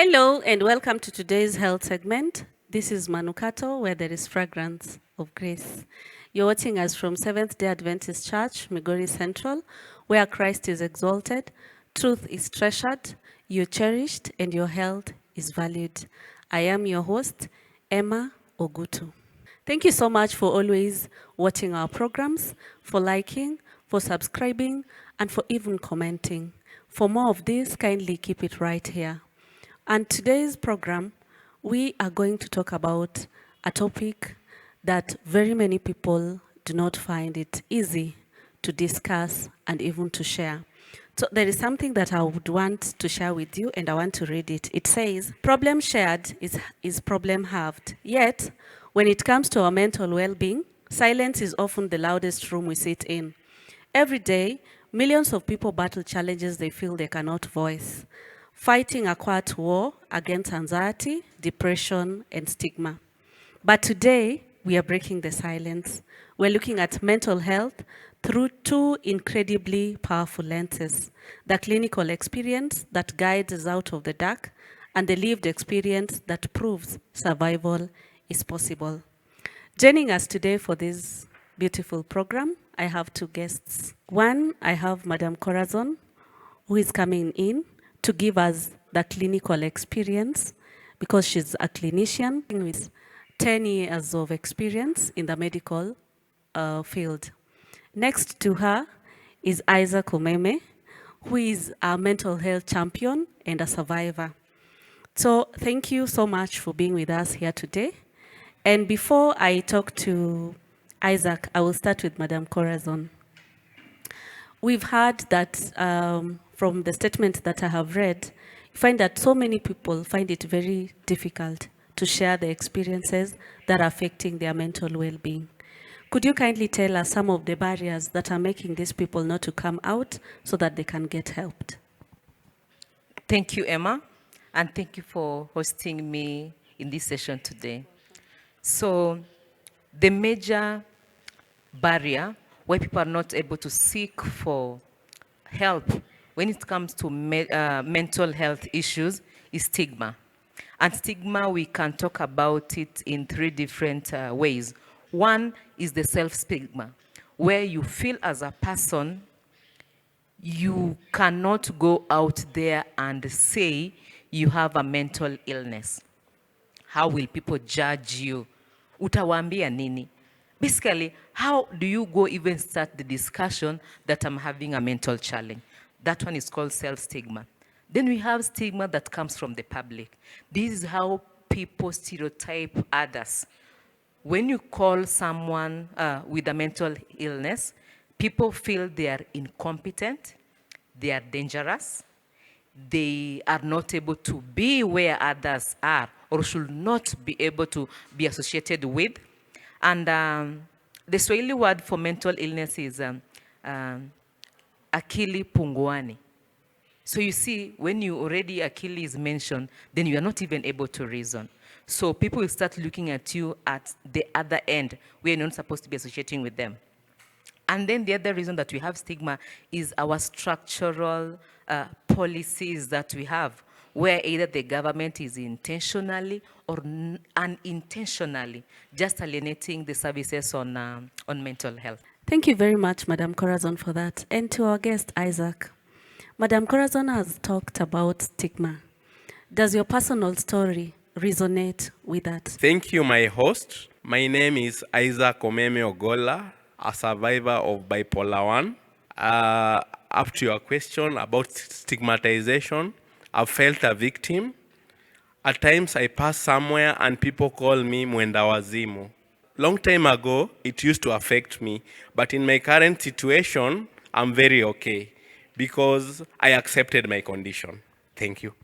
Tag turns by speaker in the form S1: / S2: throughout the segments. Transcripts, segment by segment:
S1: Hello and welcome to today's health segment. This is Manukato, where there is fragrance of grace. You're watching us from Seventh-day Adventist Church, Migori Central, where Christ is exalted, truth is treasured, you're cherished, and your health is valued. I am your host, Emma Ogutu. Thank you so much for always watching our programs, for liking, for subscribing, and for even commenting. For more of this, kindly keep it right here. And today's program, we are going to talk about a topic that very many people do not find it easy to discuss and even to share. So there is something that I would want to share with you, and I want to read it. It says, problem shared is problem halved. Yet, when it comes to our mental well-being, silence is often the loudest room we sit in. Every day, millions of people battle challenges they feel they cannot voice, fighting a quiet war against anxiety, depression, and stigma. But today, we are breaking the silence. We're looking at mental health through two incredibly powerful lenses: the clinical experience that guides us out of the dark, and the lived experience that proves survival is possible. Joining us today for this beautiful program, I have two guests. One, I have Madam Corazon, who is coming in to give us the clinical experience because she's a clinician with 10 years of experience in the medical field. Next to her is Isaac Omeme, who is a mental health champion and a survivor. So thank you so much for being with us here today. And before I talk to Isaac, I will start with Madam Corazon. We've heard that from the statement that I have read, you find that so many people find it very difficult to share the experiences that are affecting their mental well-being. Could you kindly tell us some of the barriers that are making these people not to come out so that they can get helped?
S2: Thank you, Emma, and thank you for hosting me in this session today. So, the major barrier why people are not able to seek for help when it comes to mental health issues is stigma. And stigma, we can talk about it in three different ways. One is the self-stigma, where you feel as a person you cannot go out there and say you have a mental illness. How will people judge you? Utawaambia nini? Basically, how do you go even start the discussion that I'm having a mental challenge? That one is called self-stigma. Then we have stigma that comes from the public. This is how people stereotype others. When you call someone with a mental illness, people feel they are incompetent, they are dangerous, they are not able to be where others are or should not be able to be associated with. And the Swahili word for mental illness is akili punguani. So you see, when you already akili is mentioned, then you are not even able to reason. So people will start looking at you at the other end where you're not supposed to be associating with them. And then the other reason that we have stigma is our structural policies that we have, where either the government is intentionally or unintentionally just alienating the services on mental health.
S1: Thank you very much, Madam Corazon, for that. And to our guest, Isaac. Madam Corazon has talked about stigma. Does your personal story resonate with that?
S3: Thank you, my host. My name is Isaac Omeme Ogola, a survivor of Bipolar 1. Up to your question about stigmatization, I've felt a victim. At times I pass somewhere and people call me mwenda wazimu. Long time ago, it used to affect me, but in my current situation, I'm very okay because I accepted my condition. Thank you.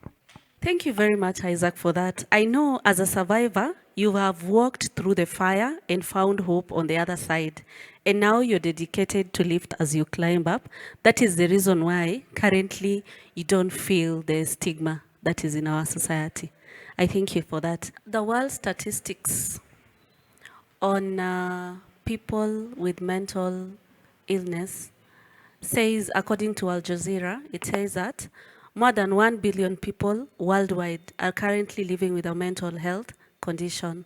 S1: Thank you very much, Isaac, for that. I know as a survivor, you have walked through the fire and found hope on the other side. And now you're dedicated to lift as you climb up. That is the reason why currently you don't feel the stigma that is in our society. I thank you for that. The world statistics on people with mental illness says, according to Al Jazeera, it says that More than 1 billion people worldwide are currently living with a mental health condition.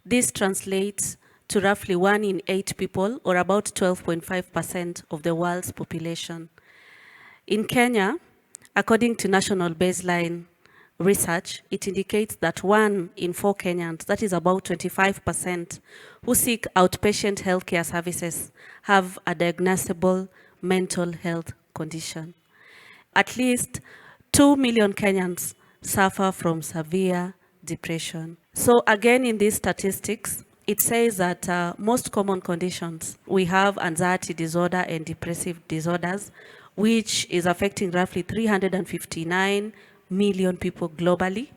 S1: This translates to roughly 1 in 8 people, or about 12.5% of the world's population. In Kenya, according to National Baseline research, it indicates that 1 in 4 Kenyans, that is about 25%, who seek outpatient healthcare services have a diagnosable mental health condition. At least 2 million Kenyans suffer from severe depression. So again, in these statistics, it says that most common conditions, we have anxiety disorder and depressive disorders, which is affecting roughly 359 million people globally,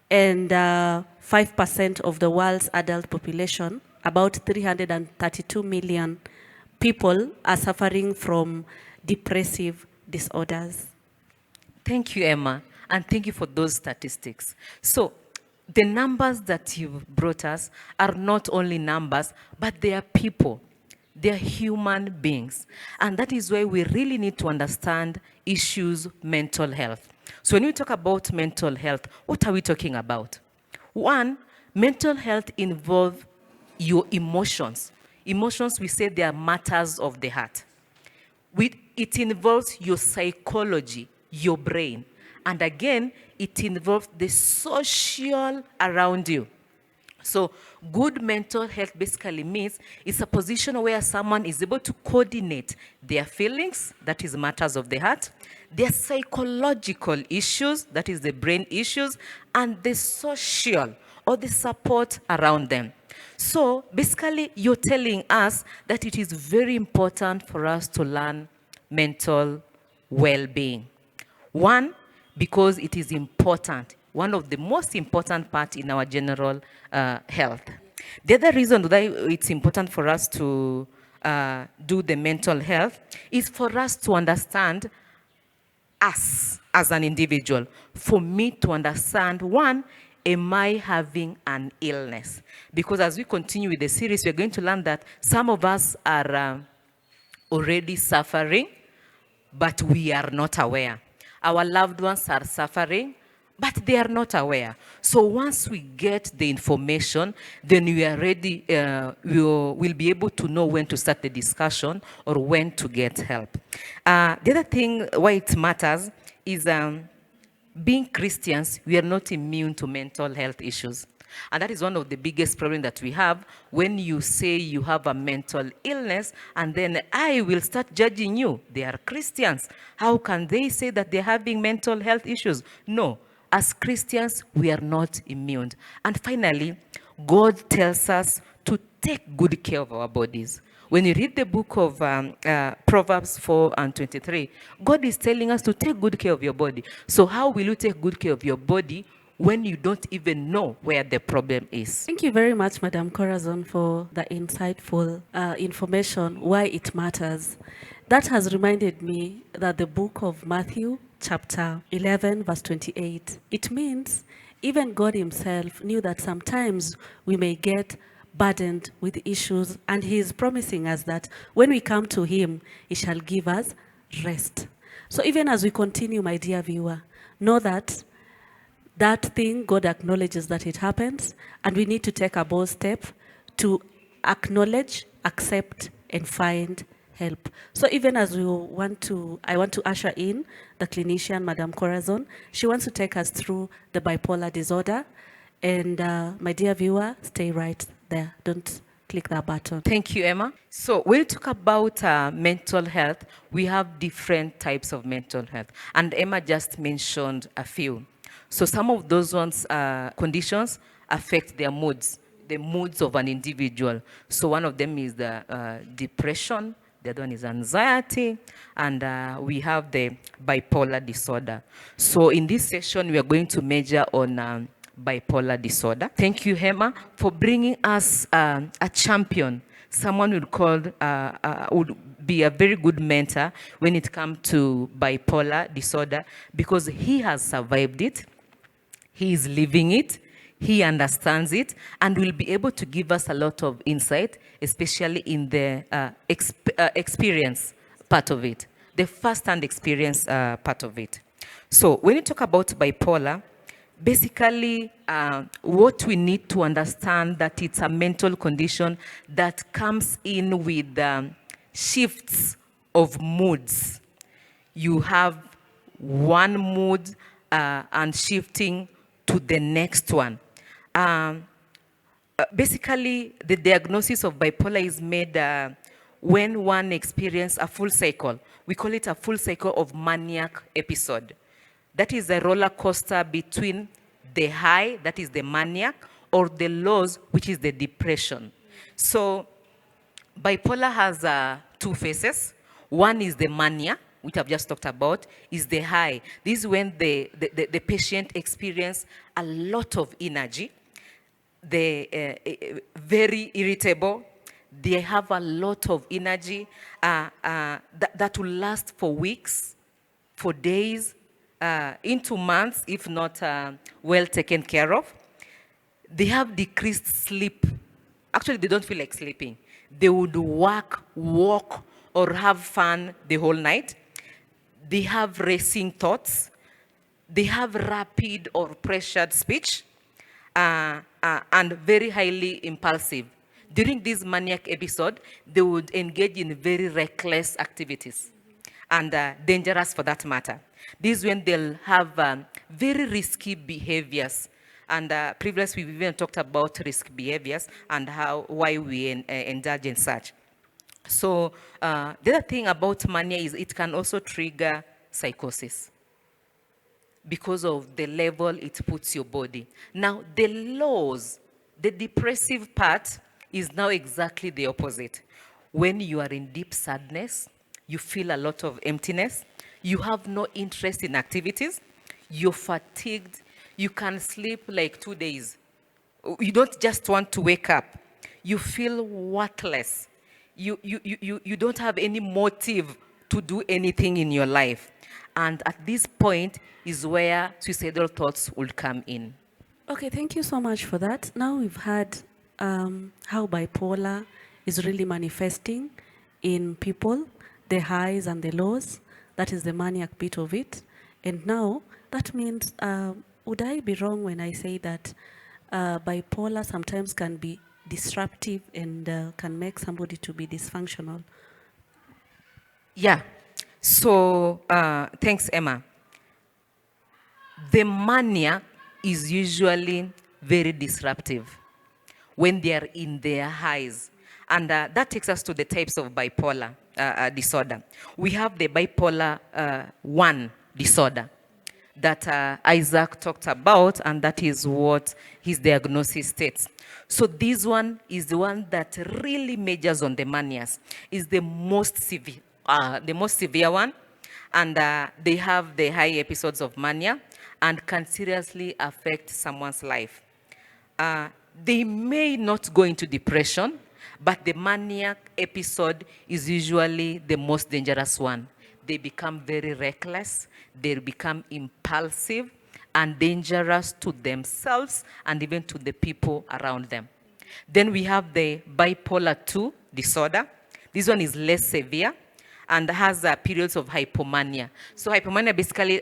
S1: and 5% of the world's adult population, about 332 million people, are suffering from depressive disorders.
S2: Thank you, Emma, and thank you for those statistics. So the numbers that you've brought us are not only numbers, but they are people. They are human beings. And that is why we really need to understand issues mental health. So when we talk about mental health, what are we talking about? One, mental health involves your emotions. Emotions, we say they are matters of the heart. It involves your psychology, your brain. And again, it involves the social around you. So good mental health basically means it's a position where someone is able to coordinate their feelings, that is matters of the heart, their psychological issues, that is the brain issues, and the social or the support around them. So basically, you're telling us that it is very important for us to learn mental well-being. One, because it is important, one of the most important parts in our general health. The other reason why it's important for us to do the mental health is for us to understand us as an individual. For me to understand, one, am I having an illness? Because as we continue with the series, we're going to learn that some of us are already suffering, but we are not aware. Our loved ones are suffering, but they are not aware. So once we get the information, then we are ready, we'll be able to know when to start the discussion or when to get help. The other thing why it matters is being Christians, we are not immune to mental health issues. And that is one of the biggest problems that we have when you say you have a mental illness and then I will start judging you. They are Christians. How can they say that they're having mental health issues? No. As Christians, we are not immune. And finally, God tells us to take good care of our bodies. When you read the book of Proverbs 4:23, God is telling us to take good care of your body. So how will you take good care of your body when you don't even know where the problem is?
S1: Thank you very much, Madam Corazon, for the insightful information, why it matters. That has reminded me that the book of Matthew, chapter 11, verse 28, it means even God himself knew that sometimes we may get burdened with issues, and he is promising us that when we come to him, he shall give us rest. So even as we continue, my dear viewer, know that that thing, God acknowledges that it happens, and we need to take a bold step to acknowledge, accept, and find help. So even as I want to usher in the clinician, Madam Corazon. She wants to take us through the bipolar disorder. And my dear viewer, stay right there. Don't click that button.
S2: Thank you, Emma. So when we talk about mental health, we have different types of mental health. And Emma just mentioned a few. So some of those conditions affect their moods, the moods of an individual. So one of them is the depression, the other one is anxiety, and we have the bipolar disorder. So in this session, we are going to measure on bipolar disorder. Thank you, Emma, for bringing us a champion, someone would be a very good mentor when it comes to bipolar disorder, because he has survived it, he is living it, he understands it, and will be able to give us a lot of insight, especially in the experience part of it, the first-hand experience part of it. So when you talk about bipolar, basically what we need to understand that it's a mental condition that comes in with shifts of moods. You have one mood and shifting to the next one. Basically, the diagnosis of bipolar is made when one experiences a full cycle. We call it a full cycle of maniac episode. That is a roller coaster between the high, that is the maniac, or the lows, which is the depression. So bipolar has two phases. One is the mania, which I've just talked about, is the high. This is when the patient experiences a lot of energy. They're very irritable. They have a lot of energy that will last for weeks, for days, into months, if not well taken care of. They have decreased sleep. Actually, they don't feel like sleeping. They would work, walk, or have fun the whole night. They have racing thoughts. They have rapid or pressured speech, and very highly impulsive. During this maniac episode, they would engage in very reckless activities and dangerous for that matter. This is when they'll have very risky behaviors. And previously, we even talked about risk behaviors and why we indulge in such. So the other thing about mania is it can also trigger psychosis because of the level it puts your body. Now, the lows, the depressive part is now exactly the opposite. When you are in deep sadness, you feel a lot of emptiness, you have no interest in activities, you're fatigued, you can sleep like 2 days. You don't just want to wake up. You feel worthless. You don't have any motive to do anything in your life. And at this point is where suicidal thoughts will come in.
S1: Okay, thank you so much for that. Now we've had how bipolar is really manifesting in people, the highs and the lows. That is the maniac bit of it. And now that means, would I be wrong when I say that bipolar sometimes can be disruptive and can make somebody to be dysfunctional?
S2: Yeah. So thanks, Emma. The mania is usually very disruptive when they are in their highs. And that takes us to the types of bipolar disorder. We have the bipolar 1 disorder that Isaac talked about, and that is what his diagnosis states. So this one is the one that really majors on the manias, is the most severe one, and they have the high episodes of mania and can seriously affect someone's life. They may not go into depression, but the maniac episode is usually the most dangerous one. They become very reckless, they become impulsive and dangerous to themselves and even to the people around them. Then we have the bipolar 2 disorder. This one is less severe and has periods of hypomania. So hypomania, basically,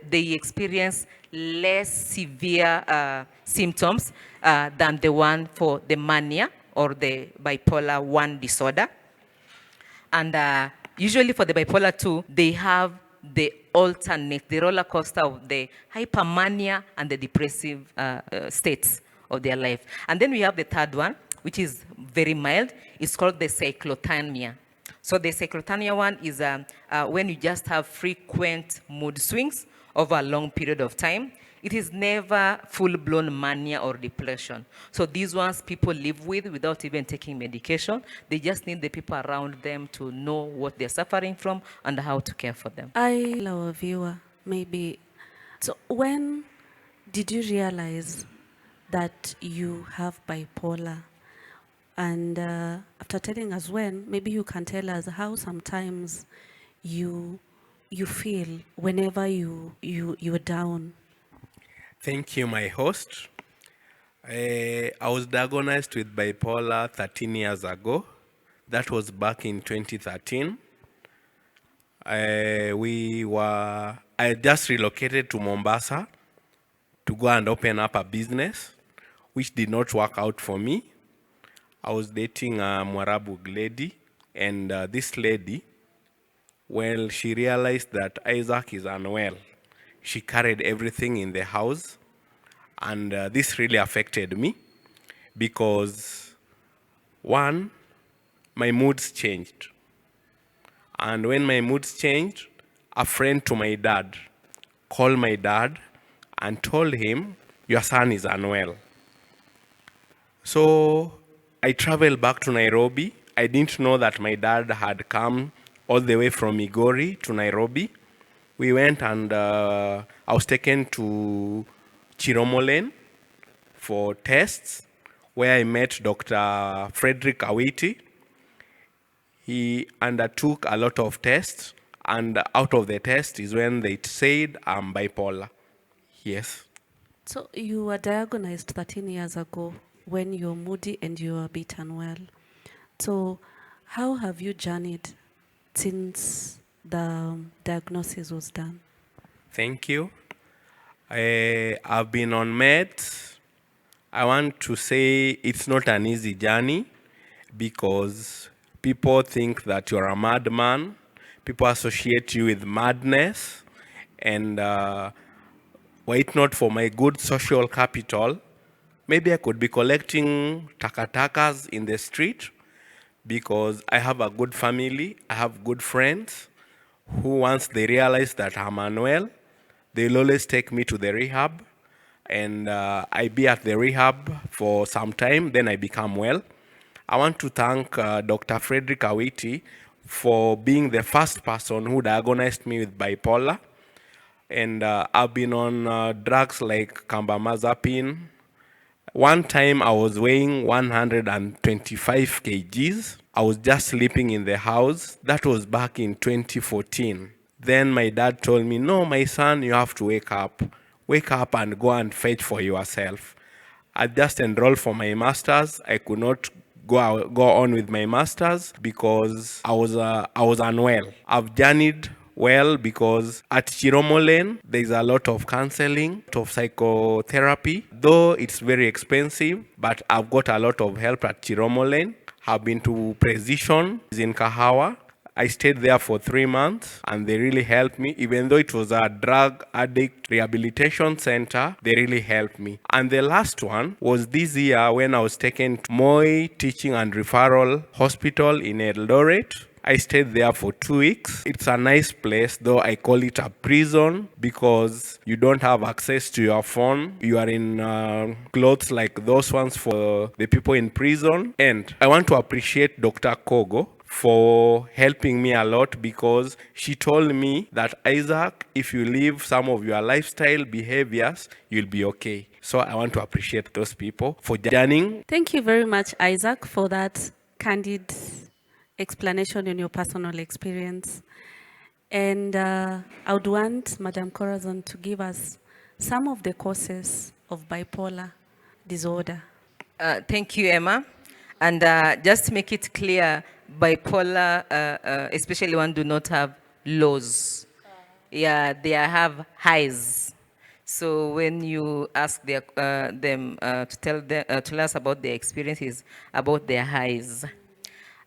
S2: they experience less severe symptoms than the one for the mania or the bipolar 1 disorder. And usually for the bipolar 2, they have the alternate, the roller coaster of the hypermania and the depressive states of their life. And then we have the third one, which is very mild. It's called the cyclothymia. So the cyclothymia one is when you just have frequent mood swings over a long period of time. It is never full-blown mania or depression. So these ones people live with without even taking medication. They just need the people around them to know what they're suffering from and how to care for them.
S1: Our viewer, maybe. So when did you realize that you have bipolar? And after telling us when, maybe you can tell us how sometimes you feel whenever you're down.
S3: Thank you, my host. I was diagnosed with bipolar 13 years ago. That was back in 2013. I just relocated to Mombasa to go and open up a business, which did not work out for me. I was dating a Mwarabu lady, and this lady, well, she realized that Isaac is unwell. She carried everything in the house, and this really affected me because, one, my moods changed. And when my moods changed, a friend to my dad called my dad and told him, your son is unwell. So I traveled back to Nairobi. I didn't know that my dad had come all the way from Migori to Nairobi. We went and I was taken to Chiromolen for tests, where I met Dr. Frederick Awiti. He undertook a lot of tests, and out of the test is when they said I'm bipolar. Yes.
S1: So you were diagnosed 13 years ago when you're moody and you're a bit unwell. So how have you journeyed since the diagnosis was done?
S3: Thank you. I've been on meds. I want to say it's not an easy journey because people think that you're a madman. People associate you with madness. And were it not for my good social capital, maybe I could be collecting takatakas in the street, because I have a good family, I have good friends who, once they realize that I'm unwell, they'll always take me to the rehab, and I be at the rehab for some time, then I become well. I want to thank Dr. Frederick Awiti for being the first person who diagnosed me with bipolar. And I've been on drugs like carbamazepine. One time I was weighing 125 kgs. I was just sleeping in the house. That was back in 2014. Then my dad told me, no, my son, you have to wake up. Wake up and go and fetch for yourself. I just enrolled for my master's. I could not go on with my master's because I was unwell. I've journeyed well because at Chiromolen, there's a lot of counseling, of psychotherapy. Though it's very expensive, but I've got a lot of help at Chiromolen. I've been to Precision in Kahawa. I stayed there for 3 months and they really helped me. Even though it was a drug addict rehabilitation center, they really helped me. And the last one was this year when I was taken to Moi Teaching and Referral Hospital in Eldoret. I stayed there for 2 weeks. It's a nice place, though I call it a prison because you don't have access to your phone. You are in clothes like those ones for the people in prison. And I want to appreciate Dr. Kogo for helping me a lot, because she told me that, Isaac, if you leave some of your lifestyle behaviors, you'll be okay. So I want to appreciate those people for journeying.
S1: Thank you very much, Isaac, for that candid explanation on your personal experience. And I would want Madam Corazon to give us some of the causes of bipolar disorder.
S2: Thank you, Emma. And just to make it clear, bipolar, especially one do not have lows. Yeah, they have highs. So when you ask them to tell us about their experiences, about their highs.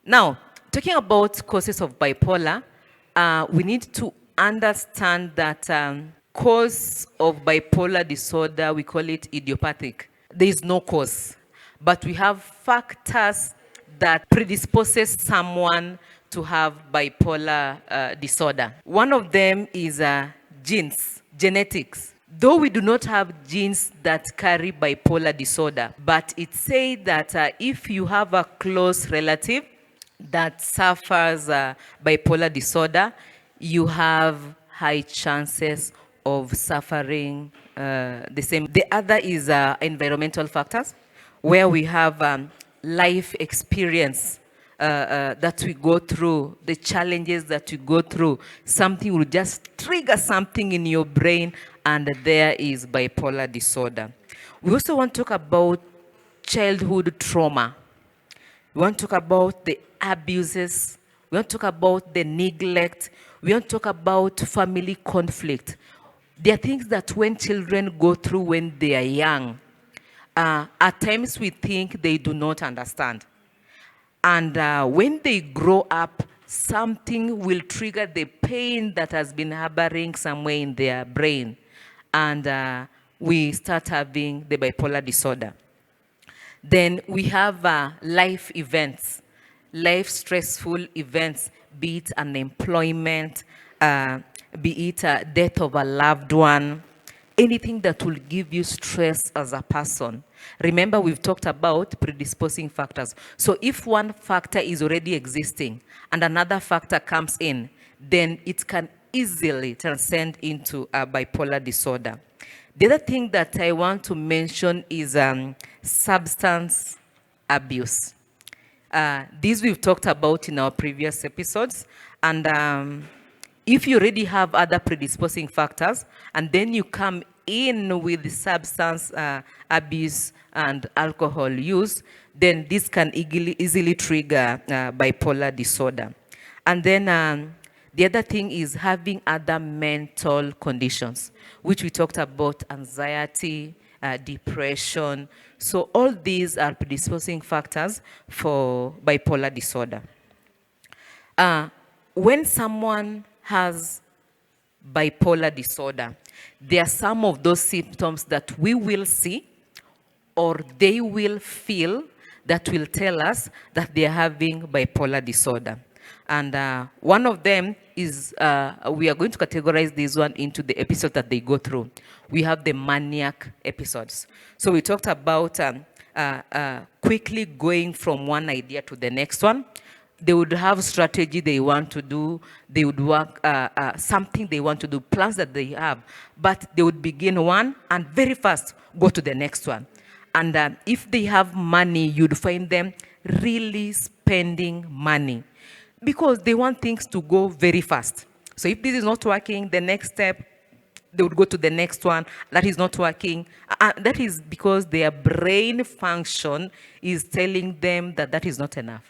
S2: Now, talking about causes of bipolar, we need to understand that cause of bipolar disorder, we call it idiopathic. There is no cause, but we have factors that predisposes someone to have bipolar disorder. One of them is genes, genetics. Though we do not have genes that carry bipolar disorder, but it says that if you have a close relative that suffers bipolar disorder, you have high chances of suffering the same. The other is environmental factors, where we have life experience that we go through, the challenges that we go through. Something will just trigger something in your brain, and there is bipolar disorder. We also want to talk about childhood trauma. We want to talk about the abuses We want to talk about the neglect. We want to talk about family conflict. There are things that when children go through when they are young, at times we think they do not understand. And when they grow up, something will trigger the pain that has been harboring somewhere in their brain. And we start having the bipolar disorder. Then we have life events, life stressful events, be it unemployment, be it death of a loved one, anything that will give you stress as a person. Remember, we've talked about predisposing factors. So if one factor is already existing and another factor comes in, then it can easily transcend into a bipolar disorder. The other thing that I want to mention is substance abuse. These we've talked about in our previous episodes. And if you already have other predisposing factors, and then you come in with substance abuse and alcohol use, then this can easily trigger bipolar disorder. And then the other thing is having other mental conditions, which we talked about, anxiety, depression. So all these are predisposing factors for bipolar disorder. When someone has bipolar disorder, there are some of those symptoms that we will see or they will feel that will tell us that they are having bipolar disorder. And one of them is, we are going to categorize this one into the episodes that they go through. We have the maniac episodes. So we talked about quickly going from one idea to the next one. They would have strategy they want to do. They would work something they want to do, plans that they have. But they would begin one and very fast go to the next one. And if they have money, you'd find them really spending money because they want things to go very fast. So if this is not working, the next step, they would go to the next one. That is not working. That is because their brain function is telling them that that is not enough.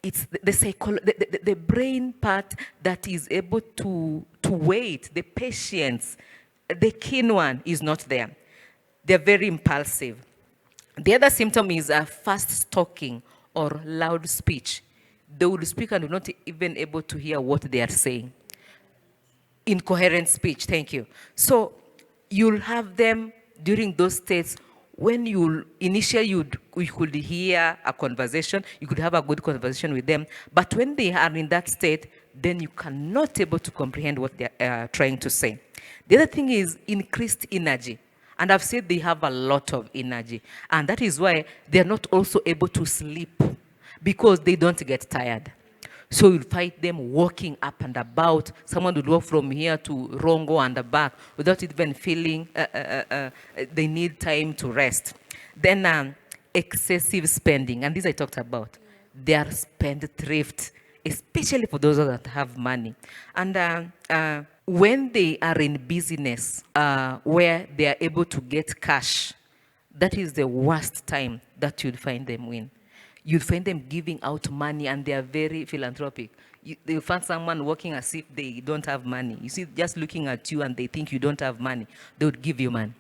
S2: It's the brain part that is able to wait, the patience, the keen one is not there. They're very impulsive. The other symptom is fast talking or loud speech. They will speak and will not even able to hear what they are saying. Incoherent speech, thank you. So you'll have them during those states when initially you could hear a conversation, you could have a good conversation with them, but when they are in that state, then you cannot able to comprehend what they are trying to say. The other thing is increased energy. And I've said they have a lot of energy. And that is why they're not also able to sleep because they don't get tired. So you'll find them walking up and about. Someone would walk from here to Rongo and back without even feeling they need time to rest. Then excessive spending, and this I talked about. They are spendthrift, especially for those that have money. And when they are in business where they are able to get cash, that is the worst time that you'd find them in. You'll find them giving out money and they are very philanthropic. They'll find someone working as if they don't have money. You see, just looking at you and they think you don't have money, they would give you money.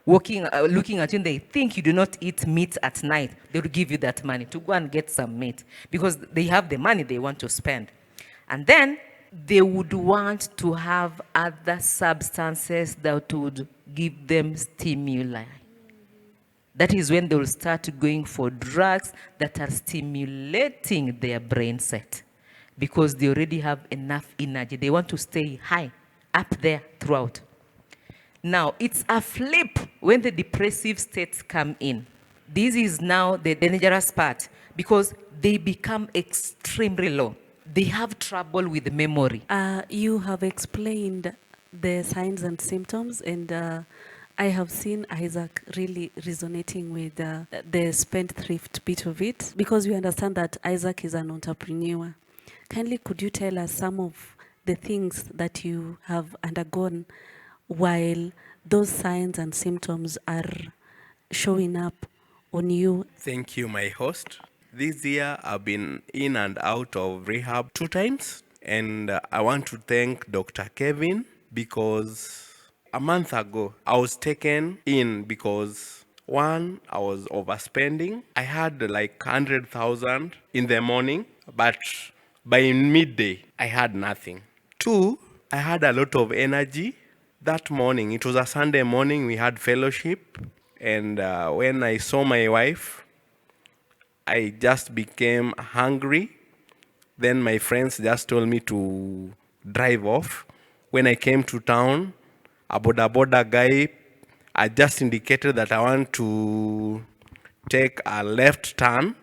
S2: Looking at you and they think you do not eat meat at night, they would give you that money to go and get some meat because they have the money they want to spend. And then they would want to have other substances that would give them stimuli. That is when they will start going for drugs that are stimulating their brain set because they already have enough energy. They want to stay high, up there throughout. Now, it's a flip when the depressive states come in. This is now the dangerous part because they become extremely low. They have trouble with memory.
S1: You have explained the signs and symptoms, and I have seen Isaac really resonating with the spendthrift bit of it because we understand that Isaac is an entrepreneur. Kindly, could you tell us some of the things that you have undergone while those signs and symptoms are showing up on you?
S3: Thank you, my host. This year, I've been in and out of rehab 2 times, and I want to thank Dr. Kevin because a month ago, I was taken in because one, I was overspending. I had like 100,000 in the morning, but by midday, I had nothing. Two, I had a lot of energy. That morning, it was a Sunday morning, we had fellowship, and when I saw my wife, I just became hungry. Then my friends just told me to drive off. When I came to town, a boda boda guy, I just indicated that I want to take a left turn.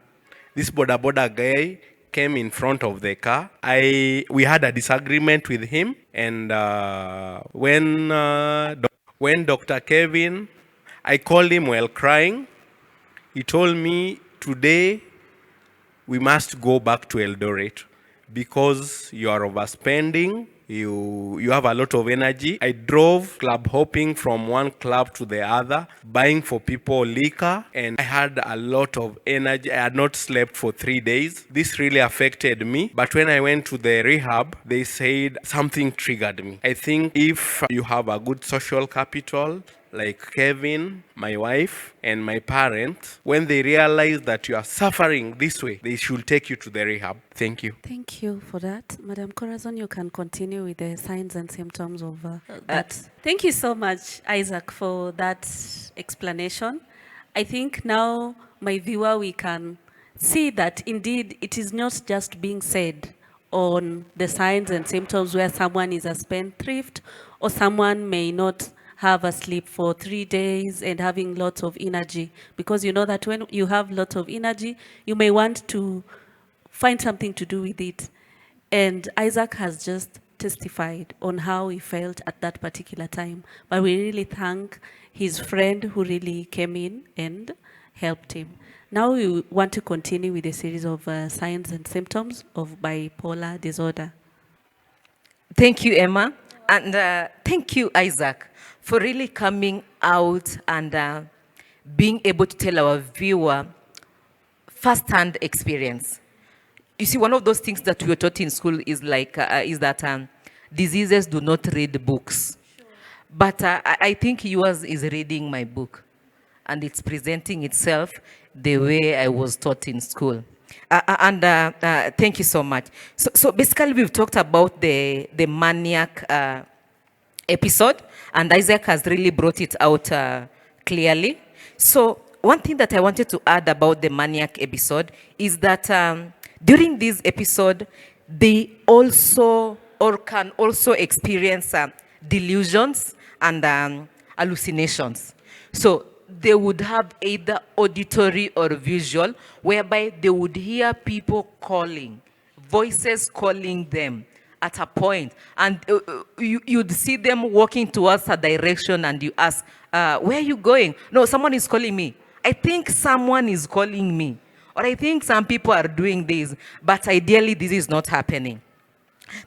S3: This boda boda guy came in front of the car. We had a disagreement with him, and when Dr. Kevin, I called him while crying. He told me, today we must go back to Eldoret because you are overspending, you have a lot of energy. I drove club hopping from one club to the other, buying for people liquor, and I had a lot of energy. I had not slept for 3 days. This really affected me. But when I went to the rehab, they said something triggered me. I think if you have a good social capital, like Kevin, my wife, and my parents, when they realize that you are suffering this way, they should take you to the rehab. Thank you.
S1: Thank you for that. Madam Corazon, you can continue with the signs and symptoms of that. Thank you so much, Isaac, for that explanation. I think now, my viewer, we can see that indeed it is not just being said on the signs and symptoms where someone is a spendthrift or someone may not have a sleep for 3 days and having lots of energy, because you know that when you have lots of energy, you may want to find something to do with it. And Isaac has just testified on how he felt at that particular time. But we really thank his friend who really came in and helped him. Now we want to continue with a series of signs and symptoms of bipolar disorder.
S2: Thank you, Emma. And thank you, Isaac, for really coming out and being able to tell our viewer first-hand experience. You see, one of those things that we were taught in school is like is that diseases do not read books. Sure. But I think yours is reading my book, and it's presenting itself the way I was taught in school. Thank you so much. So basically, we've talked about the maniac episode, and Isaac has really brought it out clearly. So one thing that I wanted to add about the maniac episode is that during this episode, they also or can also experience delusions and hallucinations. So they would have either auditory or visual, whereby they would hear people calling, voices calling them at a point, and you'd see them walking towards a direction, and you ask, where are you going? No, someone is calling me. I think someone is calling me. Or I think some people are doing this, but ideally this is not happening.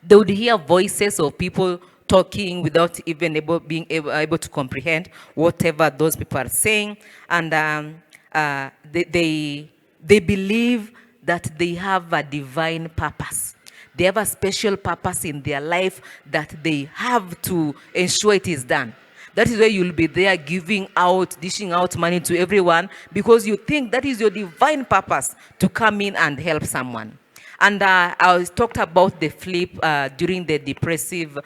S2: They would hear voices of people talking without even being able to comprehend whatever those people are saying. And they believe that they have a divine purpose. They have a special purpose in their life that they have to ensure it is done. That is where you'll be there giving out, dishing out money to everyone, because you think that is your divine purpose to come in and help someone. And I talked about the flip during the depressive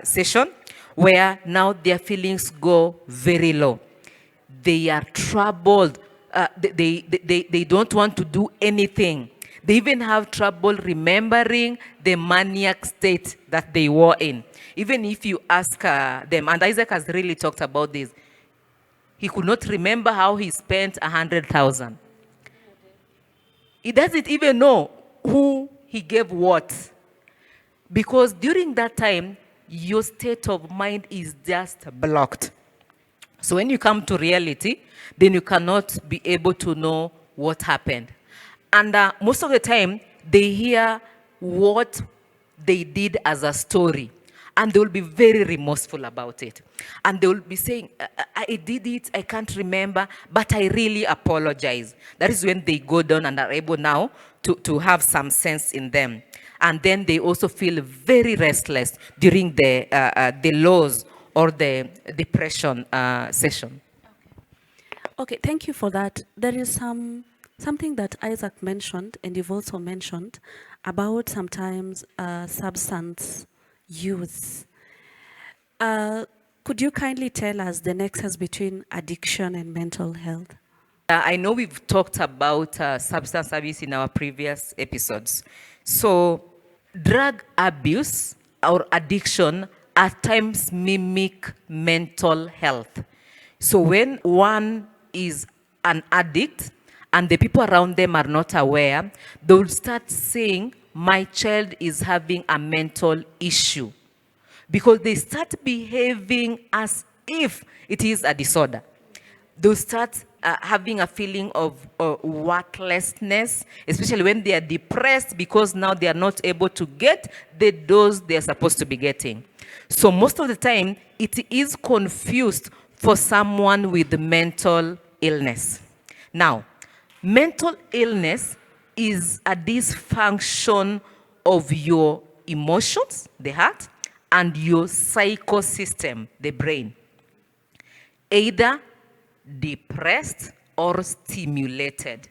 S2: session, where now their feelings go very low. They are troubled. They don't want to do anything. They even have trouble remembering the maniac state that they were in. Even if you ask them, and Isaac has really talked about this, he could not remember how he spent 100,000. He doesn't even know who he gave what. Because during that time, your state of mind is just blocked. So when you come to reality, then you cannot be able to know what happened. And most of the time, they hear what they did as a story. And they will be very remorseful about it. And they will be saying, I did it, I can't remember, but I really apologize. That is when they go down and are able now to have some sense in them. And then they also feel very restless during the lows or the depression session.
S1: Okay, thank you for that. There is something that Isaac mentioned, and you've also mentioned, about sometimes substance use. Could you kindly tell us the nexus between addiction and mental health?
S2: I know we've talked about substance abuse in our previous episodes. So drug abuse or addiction at times mimic mental health. So when one is an addict and the people around them are not aware, they'll start saying, my child is having a mental issue, because they start behaving as if it is a disorder. They'll start having a feeling of worthlessness, especially when they are depressed, because now they are not able to get the dose they are supposed to be getting. So most of the time, it is confused for someone with mental illness. Now, mental illness is a dysfunction of your emotions, the heart, and your psychosystem, the brain. Either depressed or stimulated.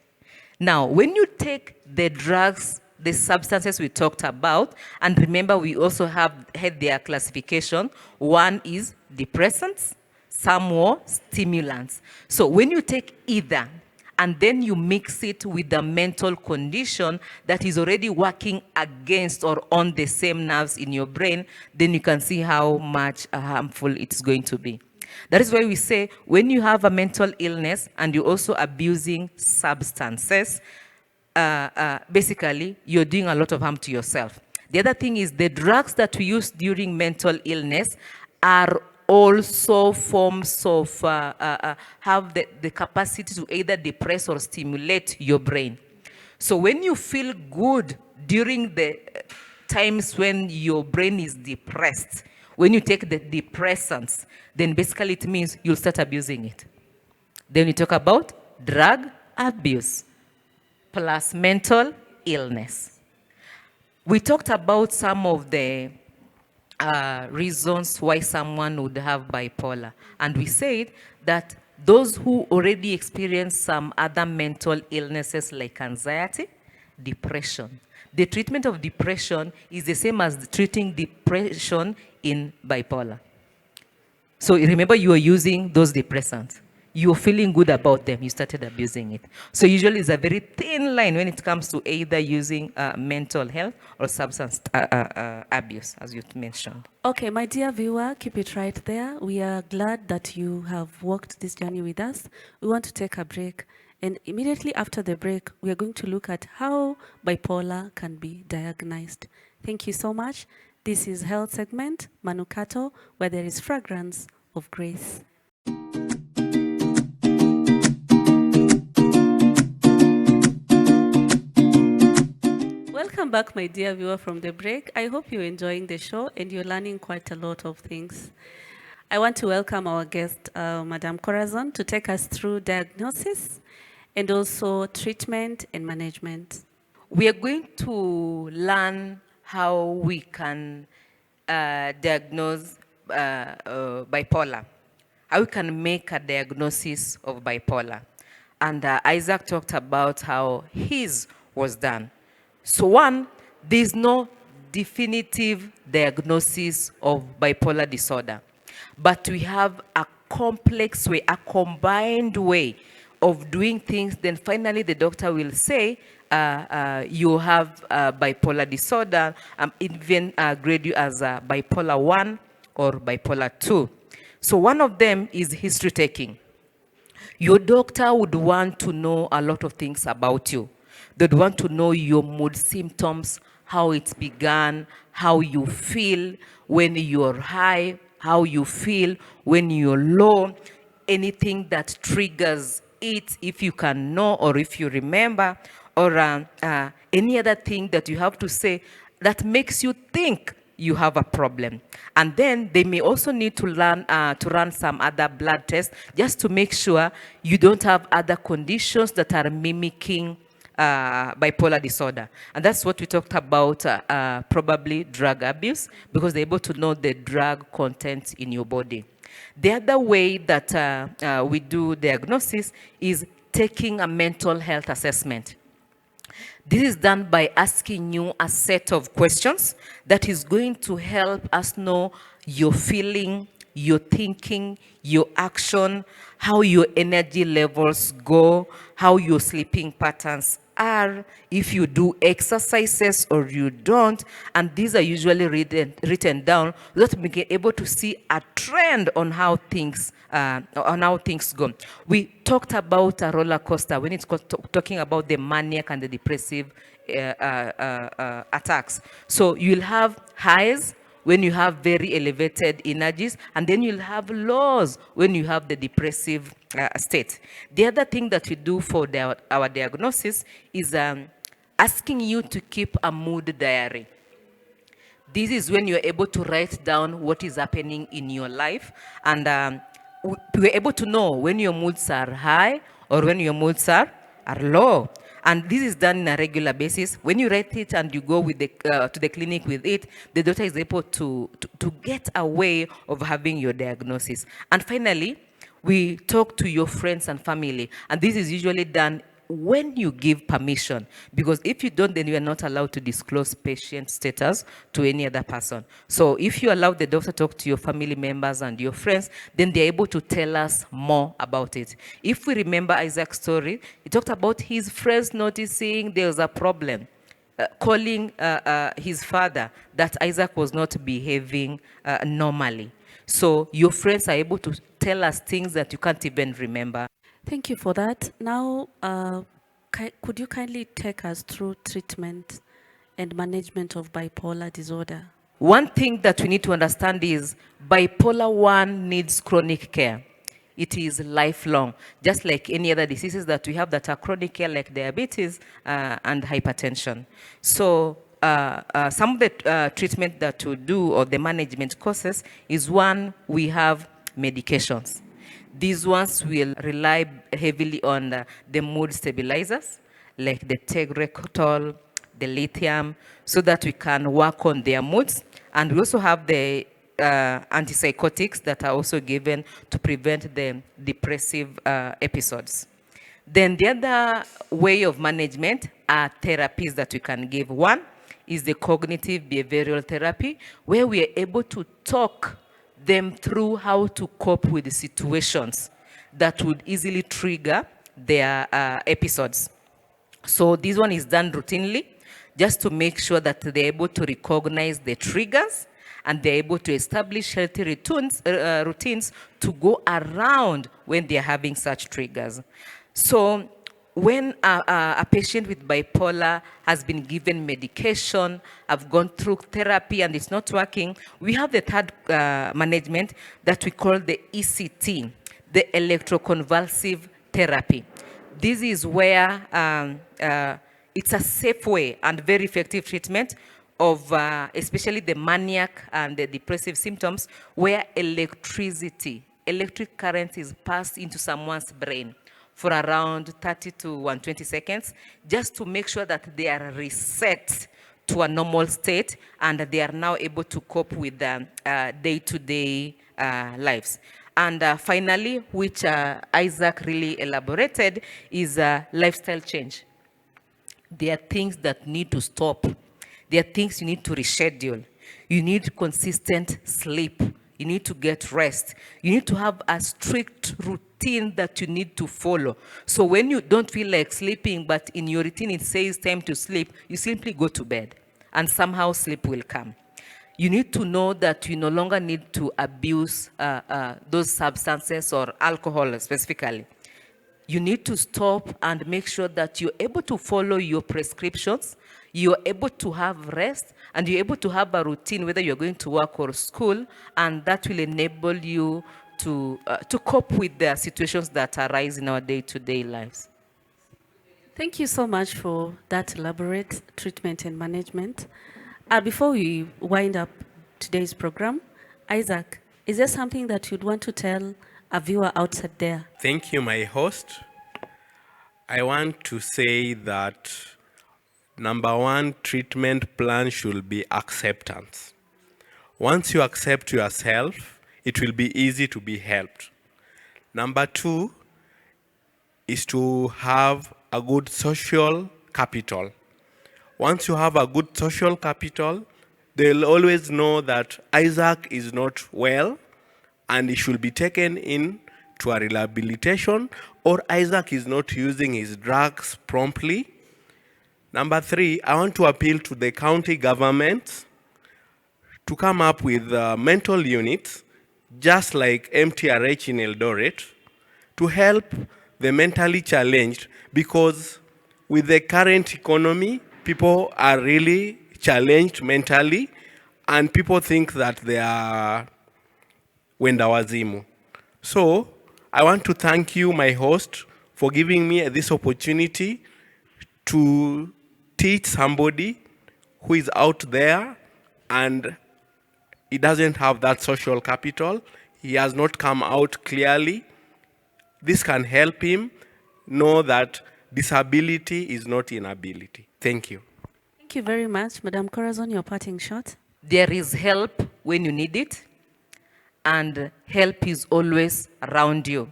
S2: Now, when you take the drugs, the substances we talked about, and remember we also had their classification. One is depressants, some more stimulants. So when you take either, and then you mix it with a mental condition that is already working against or on the same nerves in your brain, then you can see how much harmful it's going to be. That is why we say when you have a mental illness and you're also abusing substances, basically you're doing a lot of harm to yourself. The other thing is the drugs that we use during mental illness are also forms of, have the capacity to either depress or stimulate your brain. So when you feel good during the times when your brain is depressed, when you take the depressants, then basically it means you'll start abusing it. Then we talk about drug abuse plus mental illness. We talked about some of the reasons why someone would have bipolar. And we said that those who already experience some other mental illnesses like anxiety, depression. The treatment of depression is the same as treating depression in bipolar. So remember, you are using those depressants. You're feeling good about them. You started abusing it. So usually it's a very thin line when it comes to either using mental health or substance abuse, as you mentioned.
S1: Okay, my dear viewer, keep it right there. We are glad that you have walked this journey with us. We want to take a break. And immediately after the break, we are going to look at how bipolar can be diagnosed. Thank you so much. This is Health Segment, Manukato, where there is fragrance of grace. Welcome back, my dear viewer, from the break. I hope you're enjoying the show and you're learning quite a lot of things. I want to welcome our guest, Madam Corazon, to take us through diagnosis and also treatment and management.
S2: We are going to learn how we can diagnose bipolar, how we can make a diagnosis of bipolar. And Isaac talked about how his was done. So one, there's no definitive diagnosis of bipolar disorder, but we have a complex way, a combined way of doing things. Then finally the doctor will say, you have bipolar disorder, even grade you as a bipolar 1 or bipolar 2. So one of them is history taking. Your doctor would want to know a lot of things about you. They'd want to know your mood symptoms, how it began, how you feel when you're high, how you feel when you're low, anything that triggers it, if you can know or if you remember, or any other thing that you have to say that makes you think you have a problem. And then they may also need to run some other blood tests just to make sure you don't have other conditions that are mimicking bipolar disorder. And that's what we talked about, probably drug abuse, because they're able to know the drug content in your body. The other way that we do diagnosis is taking a mental health assessment. This is done by asking you a set of questions that is going to help us know your feeling, your thinking, your action, how your energy levels go, how your sleeping patterns are, if you do exercises or you don't. And these are usually written down so that we can able to see a trend on how things go. We talked about a roller coaster when it's talking about the maniac and the depressive attacks. So you'll have highs when you have very elevated energies, and then you'll have lows when you have the depressive state. The other thing that we do for our diagnosis is asking you to keep a mood diary. This is when you're able to write down what is happening in your life, and we're able to know when your moods are high or when your moods are low. And this is done on a regular basis. When you write it and you go with to the clinic with it, the doctor is able to get a way of having your diagnosis. And finally, we talk to your friends and family. And this is usually done when you give permission, because if you don't, then you are not allowed to disclose patient status to any other person. So if you allow the doctor to talk to your family members and your friends, then they're able to tell us more about it. If we remember Isaac's story, he talked about his friends noticing there was a problem, calling his father that Isaac was not behaving normally. So your friends are able to tell us things that you can't even remember.
S1: Thank you for that. Now, could you kindly take us through treatment and management of bipolar disorder?
S2: One thing that we need to understand is bipolar 1 needs chronic care. It is lifelong, just like any other diseases that we have that are chronic care, like diabetes and hypertension. So some of the treatment that we do, or the management courses, is one, we have medications. These ones will rely heavily on the mood stabilizers, like the Tegretol, the lithium, so that we can work on their moods. And we also have the antipsychotics that are also given to prevent the depressive episodes. Then the other way of management are therapies that we can give. One is the cognitive behavioral therapy, where we are able to talk them through how to cope with the situations that would easily trigger their episodes. So this one is done routinely, just to make sure that they're able to recognize the triggers and they're able to establish healthy routines to go around when they're having such triggers. So when a patient with bipolar has been given medication, have gone through therapy and it's not working, we have the third management that we call the ECT, the electroconvulsive therapy. This is where it's a safe way and very effective treatment of especially the maniac and the depressive symptoms, where electric current is passed into someone's brain for around 30 to 120 seconds, just to make sure that they are reset to a normal state and they are now able to cope with day-to-day lives. And finally, which Isaac really elaborated, is lifestyle change. There are things that need to stop. There are things you need to reschedule. You need consistent sleep. You need to get rest. You need to have a strict routine that you need to follow. So when you don't feel like sleeping, but in your routine it says time to sleep, you simply go to bed and somehow sleep will come. You need to know that you no longer need to abuse those substances or alcohol specifically. You need to stop and make sure that you're able to follow your prescriptions, you're able to have rest, and you're able to have a routine, whether you're going to work or school, and that will enable you to cope with the situations that arise in our day-to-day lives.
S1: Thank you so much for that elaborate treatment and management. Before we wind up today's program, Isaac, is there something that you'd want to tell a viewer outside there?
S3: Thank you, my host. I want to say that number one treatment plan should be acceptance. Once you accept yourself, it will be easy to be helped. Number two is to have a good social capital. Once you have a good social capital, they'll always know that Isaac is not well and he should be taken in to a rehabilitation, or Isaac is not using his drugs promptly. Number three, I want to appeal to the county government to come up with mental units, just like MTRH in Eldoret, to help the mentally challenged, because with the current economy, people are really challenged mentally, and people think that they are wenda wazimu. So I want to thank you, my host, for giving me this opportunity to teach somebody who is out there and he doesn't have that social capital. He has not come out clearly. This can help him know that disability is not inability. Thank you.
S1: Thank you very much. Madam Corazon, your parting shot.
S2: There is help when you need it, and help is always around you.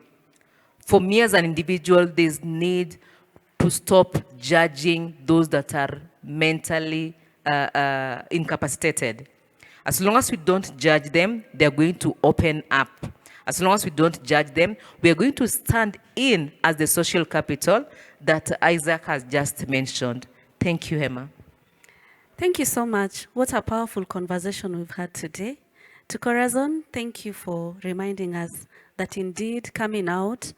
S2: For me as an individual, there's need to stop judging those that are mentally incapacitated. As long as we don't judge them, they're going to open up. As long as we don't judge them, we are going to stand in as the social capital that Isaac has just mentioned. Thank you, Emma.
S1: Thank you so much. What a powerful conversation we've had today. To Corazon, thank you for reminding us that indeed coming out,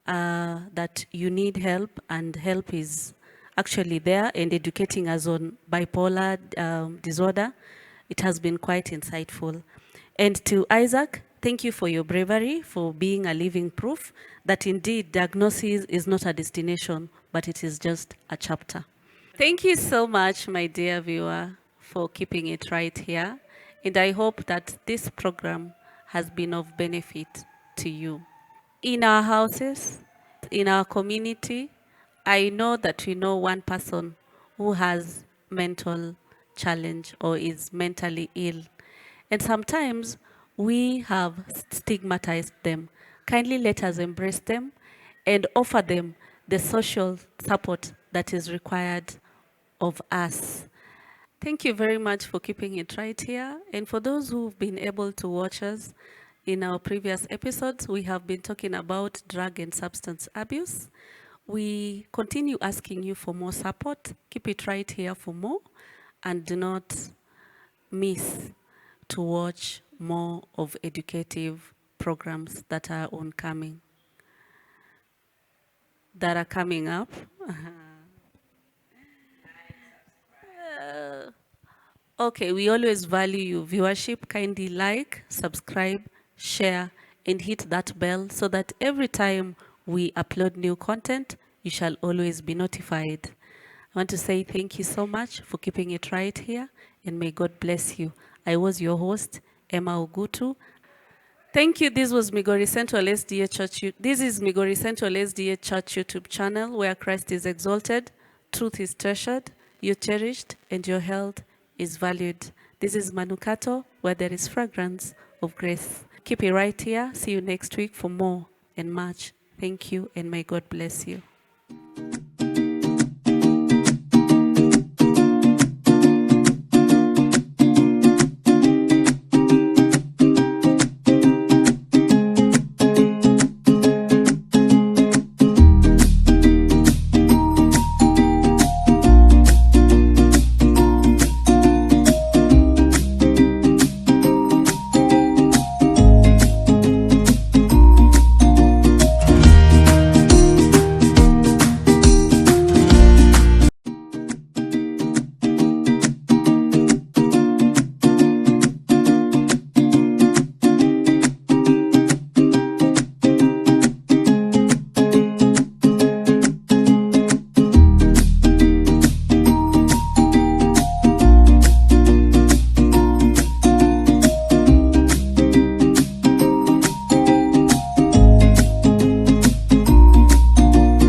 S1: that you need help, and help is actually there, and educating us on bipolar disorder. It has been quite insightful. And to Isaac, thank you for your bravery, for being a living proof that indeed diagnosis is not a destination, but it is just a chapter. Thank you so much, my dear viewer, for keeping it right here. And I hope that this program has been of benefit to you. In our houses, in our community, I know that we know one person who has mental challenge or is mentally ill. And sometimes we have stigmatized them. Kindly let us embrace them and offer them the social support that is required of us. Thank you very much for keeping it right here. And for those who've been able to watch us in our previous episodes, we have been talking about drug and substance abuse. We continue asking you for more support. Keep it right here for more, and do not miss to watch more of educative programs that are coming up. Okay, we always value your viewership. Kindly like, subscribe, share, and hit that bell so that every time we upload new content, you shall always be notified. I want to say thank you so much for keeping it right here, and may God bless you. I was your host, Emma Ogutu. Thank you. This was Migori Central SDA Church. This is Migori Central SDA Church YouTube channel, where Christ is exalted, truth is treasured, you're cherished, and your health is valued. This is Manukato, where there is fragrance of grace. Keep it right here. See you next week for more and much. Thank you, and may God bless you.